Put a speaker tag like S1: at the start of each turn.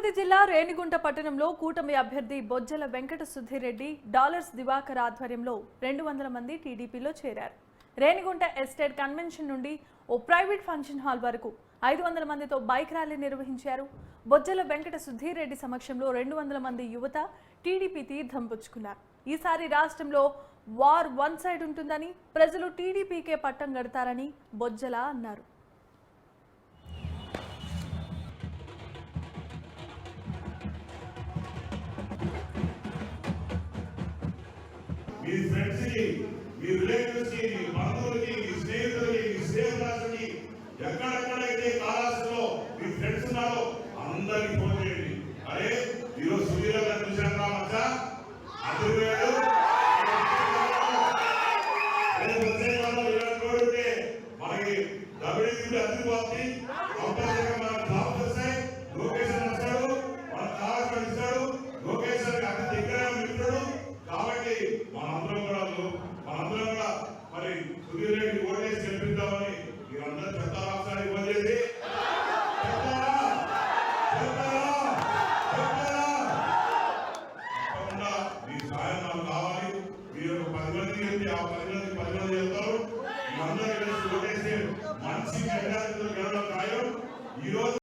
S1: తిరుపతి జిల్లా రేణిగుంట పట్టణంలో కూటమి అభ్యర్థి బొజ్జల వెంకట సుధీర్ రెడ్డి డాలర్స్ దివాకర్ ఆధ్వర్యంలో 200 మంది టీడీపీలో చేరారు. రేణిగుంట ఎస్టేట్ కన్వెన్షన్ నుండి ఓ ప్రైవేట్ ఫంక్షన్ హాల్ వరకు 500 మందితో బైక్ ర్యాలీ నిర్వహించారు. బొజ్జల వెంకట సుధీర్ రెడ్డి సమక్షంలో 200 మంది యువత టీడీపీ తీర్థం పుచ్చుకున్నారు. ఈసారి రాష్ట్రంలో వార్ వన్ సైడ్ ఉంటుందని, ప్రజలు టీడీపీకే పట్టం కడతారని బొజ్జల అన్నారు.
S2: మీ ఫ్రెండ్స్ కి, మీ రిలేటివ్స్ కి, మీ బంధువులకి, మీ స్నేహితులకి, మీ స్నేహితులకి ఎక్కడెక్కడైతే కాలాసులో మీ ఫ్రెండ్స్ ఉన్నారో అందరికి ఫోన్ చేయండి. అరే ఈరోజు సుధీర్ గారు చూసాను రా మచ్చా, అదివేడు మనకి డబ్ల్యూడీ అదిపోతుంది. కంపల్సరీగా మన జాబ్ వస్తాయి. లొకేషన్ వస్తాడు, మన కావాల్సిన ఇస్తాడు. లొకేషన్ అక్కడ దగ్గర మిత్రుడు కాబట్టి మనందరం కూడా మరి సుధీర్ రెడ్డి ఓటేసి గెలిపిద్దామని మీరందరూ చెప్తారా? ఒకసారి ఫోన్ చేసి తప్పకుండా మీ సాయం నాకు కావాలి. మీరు 10 మందికి వెళ్తే ఆ 10 మంది చెప్తారు. మీరందరూ కలిసి ఓటేసి మంచి మెజారిటీతో గెలవడం ఖాయం. ఈరోజు